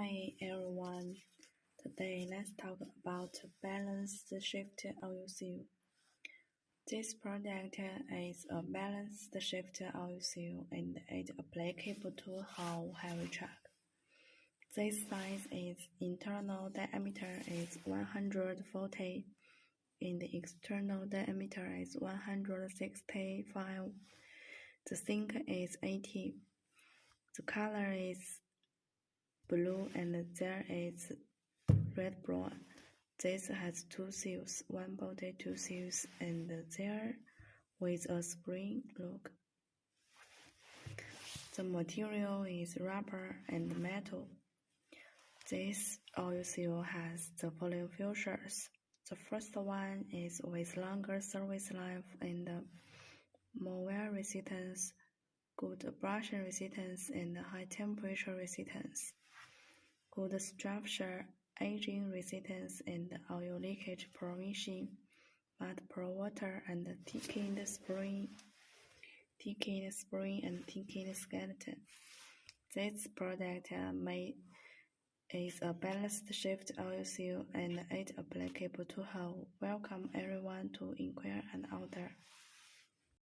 Hi everyone, today let's talk about balanced shift oil seal. This product is a balanced shift oil seal and it is applicable to whole heavy truck. This size is internal diameter is 140 and the external diameter is 165. The sink is 80. The color is blue and there is red brown. This has two seals, one body, two seals, and there with a spring look. The material is rubber and metal. This oil seal has the following features. The first one is with longer service life and more wear resistance, good brushing resistance, and high temperature resistance. Good structure, aging resistance, and oil leakage prevention, mud per water, and thickened spring and thickened skeleton. This product is a balanced shift oil seal and it applicable to whole. Welcome everyone to inquire and order.